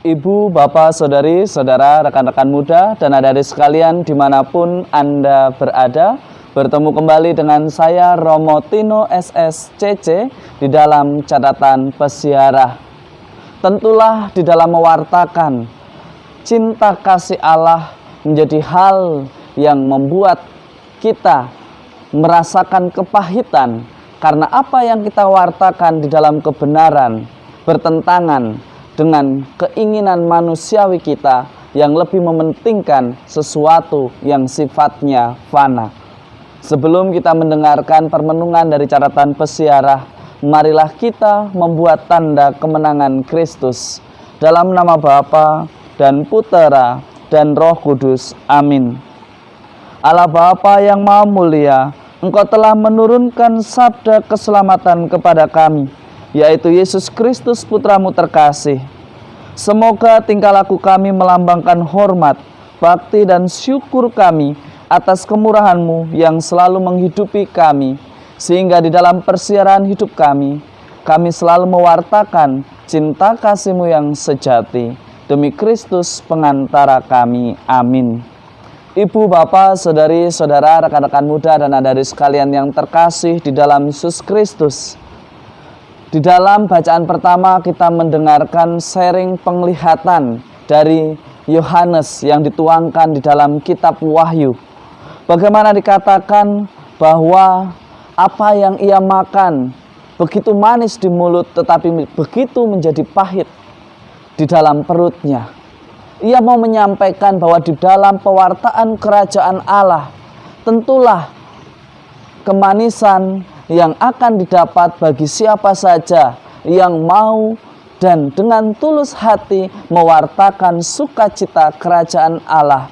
Ibu, Bapak, Saudari, Saudara, rekan-rekan muda, dan adik-adik sekalian dimanapun Anda berada, bertemu kembali dengan saya Romo Tino SSCC di dalam catatan pesiarah. Tentulah di dalam mewartakan cinta kasih Allah menjadi hal yang membuat kita merasakan kepahitan karena apa yang kita wartakan di dalam kebenaran bertentangan dengan keinginan manusiawi kita yang lebih mementingkan sesuatu yang sifatnya fana. Sebelum kita mendengarkan permenungan dari catatan pesiarah, marilah kita membuat tanda kemenangan Kristus. Dalam nama Bapa dan Putera dan Roh Kudus. Amin. Allah Bapa yang Maha Mulia, Engkau telah menurunkan sabda keselamatan kepada kami, yaitu Yesus Kristus Putra-Mu terkasih. Semoga tingkah laku kami melambangkan hormat, bakti dan syukur kami atas kemurahan-Mu yang selalu menghidupi kami, sehingga di dalam persiaran hidup kami selalu mewartakan cinta kasih-Mu yang sejati. Demi Kristus pengantara kami. Amin. Ibu, Bapak, Saudari, Saudara, rekan-rekan muda dan adik-adik sekalian yang terkasih di dalam Yesus Kristus. Di dalam bacaan pertama kita mendengarkan sharing penglihatan dari Yohanes yang dituangkan di dalam kitab Wahyu. Bagaimana dikatakan bahwa apa yang ia makan begitu manis di mulut tetapi begitu menjadi pahit di dalam perutnya. Ia mau menyampaikan bahwa di dalam pewartaan kerajaan Allah tentulah kemanisan yang akan didapat bagi siapa saja yang mau dan dengan tulus hati mewartakan sukacita kerajaan Allah.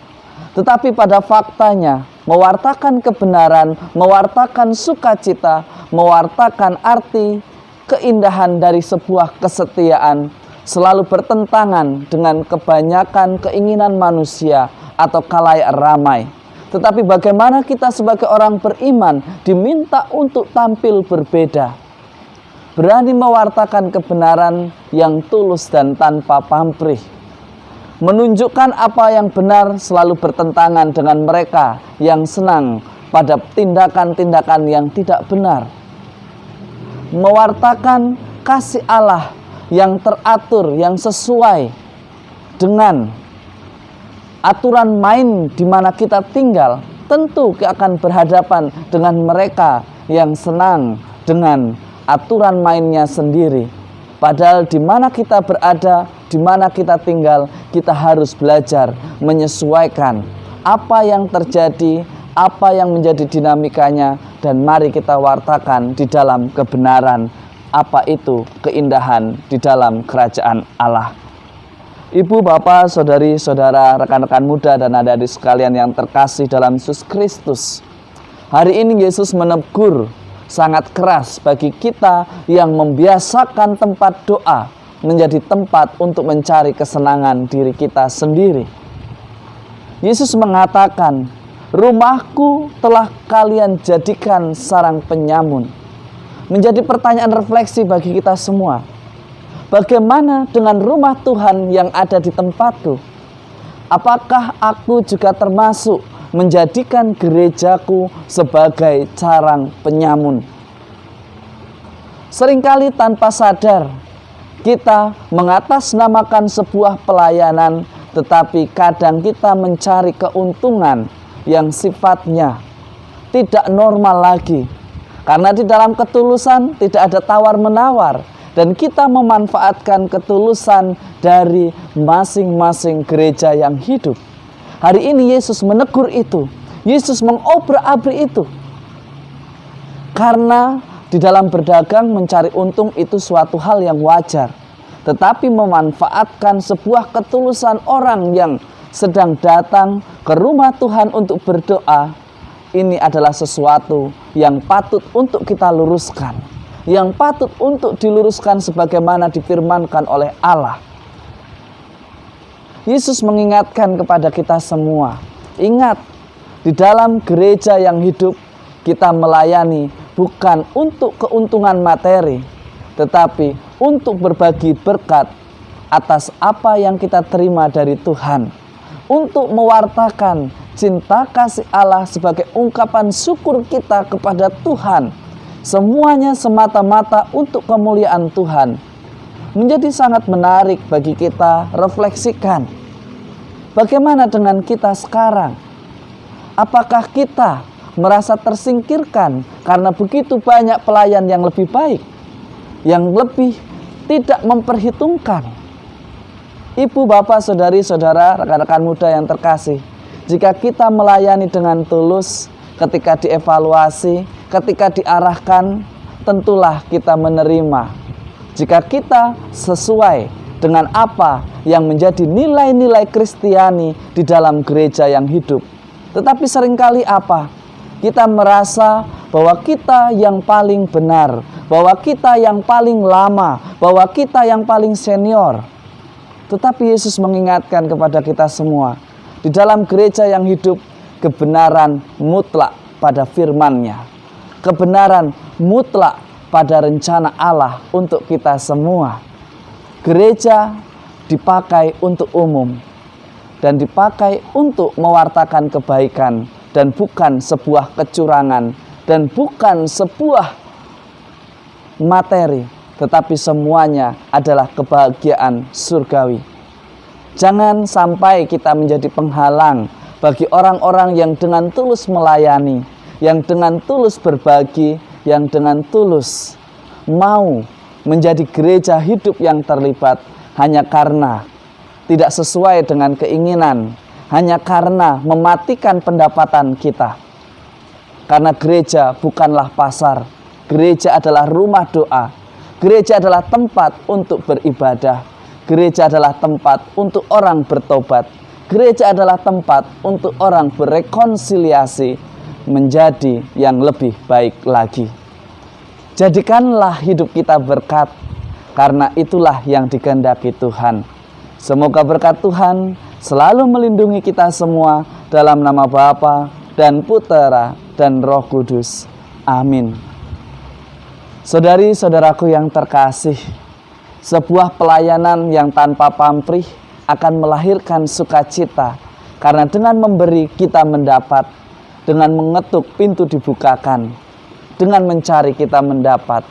Tetapi pada faktanya, mewartakan kebenaran, mewartakan sukacita, mewartakan arti keindahan dari sebuah kesetiaan selalu bertentangan dengan kebanyakan keinginan manusia atau khalayak ramai. Tetapi bagaimana kita sebagai orang beriman diminta untuk tampil berbeda. Berani mewartakan kebenaran yang tulus dan tanpa pamrih. Menunjukkan apa yang benar selalu bertentangan dengan mereka yang senang pada tindakan-tindakan yang tidak benar. Mewartakan kasih Allah yang teratur, yang sesuai dengan aturan main di mana kita tinggal, tentu akan berhadapan dengan mereka yang senang dengan aturan mainnya sendiri. Padahal di mana kita berada, di mana kita tinggal, kita harus belajar menyesuaikan apa yang terjadi, apa yang menjadi dinamikanya, dan mari kita wartakan di dalam kebenaran apa itu keindahan di dalam kerajaan Allah. Ibu, Bapak, Saudari, Saudara, rekan-rekan muda dan adik-adik sekalian yang terkasih dalam Yesus Kristus. Hari ini Yesus menegur sangat keras bagi kita yang membiasakan tempat doa menjadi tempat untuk mencari kesenangan diri kita sendiri. Yesus mengatakan, "Rumahku telah kalian jadikan sarang penyamun." Menjadi pertanyaan refleksi bagi kita semua. Bagaimana dengan rumah Tuhan yang ada di tempatku? Apakah aku juga termasuk menjadikan gerejaku sebagai sarang penyamun? Seringkali tanpa sadar, kita mengatasnamakan sebuah pelayanan, tetapi kadang kita mencari keuntungan yang sifatnya tidak normal lagi. Karena di dalam ketulusan tidak ada tawar-menawar. Dan kita memanfaatkan ketulusan dari masing-masing gereja yang hidup. Hari ini Yesus menegur itu. Yesus mengobrak-abrik itu. Karena di dalam berdagang mencari untung itu suatu hal yang wajar. Tetapi memanfaatkan sebuah ketulusan orang yang sedang datang ke rumah Tuhan untuk berdoa, ini adalah sesuatu yang patut untuk kita luruskan. Yang patut untuk diluruskan sebagaimana difirmankan oleh Allah. Yesus mengingatkan kepada kita semua, ingat, di dalam gereja yang hidup kita melayani bukan untuk keuntungan materi, tetapi untuk berbagi berkat atas apa yang kita terima dari Tuhan, untuk mewartakan cinta kasih Allah sebagai ungkapan syukur kita kepada Tuhan. Semuanya semata-mata untuk kemuliaan Tuhan. Menjadi sangat menarik bagi kita refleksikan. Bagaimana dengan kita sekarang? Apakah kita merasa tersingkirkan karena begitu banyak pelayan yang lebih baik, yang lebih tidak memperhitungkan? Ibu, bapak, saudari, saudara, rekan-rekan muda yang terkasih, jika kita melayani dengan tulus, ketika dievaluasi, ketika diarahkan, tentulah kita menerima. Jika kita sesuai dengan apa yang menjadi nilai-nilai Kristiani di dalam gereja yang hidup. Tetapi seringkali apa? Kita merasa bahwa kita yang paling benar, bahwa kita yang paling lama, bahwa kita yang paling senior. Tetapi Yesus mengingatkan kepada kita semua, di dalam gereja yang hidup, kebenaran mutlak pada firman-Nya. Kebenaran mutlak pada rencana Allah untuk kita semua. Gereja dipakai untuk umum dan dipakai untuk mewartakan kebaikan dan bukan sebuah kecurangan dan bukan sebuah materi, tetapi semuanya adalah kebahagiaan surgawi. Jangan sampai kita menjadi penghalang bagi orang-orang yang dengan tulus melayani, yang dengan tulus berbagi, yang dengan tulus mau menjadi gereja hidup yang terlibat hanya karena tidak sesuai dengan keinginan, hanya karena mematikan pendapatan kita. Karena gereja bukanlah pasar, gereja adalah rumah doa, gereja adalah tempat untuk beribadah, gereja adalah tempat untuk orang bertobat, gereja adalah tempat untuk orang berekonsiliasi menjadi yang lebih baik lagi. Jadikanlah hidup kita berkat, karena itulah yang dikehendaki Tuhan. Semoga berkat Tuhan selalu melindungi kita semua dalam nama Bapa dan Putera dan Roh Kudus. Amin. Saudari-saudaraku yang terkasih, sebuah pelayanan yang tanpa pamrih akan melahirkan sukacita, karena dengan memberi kita mendapat, dengan mengetuk pintu dibukakan, dengan mencari kita mendapat.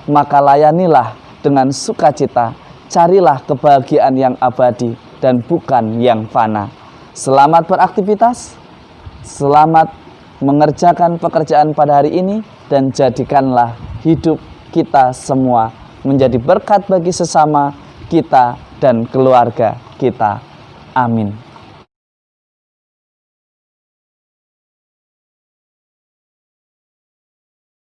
Maka layanilah dengan sukacita, carilah kebahagiaan yang abadi dan bukan yang fana. Selamat beraktivitas, selamat mengerjakan pekerjaan pada hari ini, dan jadikanlah hidup kita semua menjadi berkat bagi sesama kita dan keluarga kita. Amin.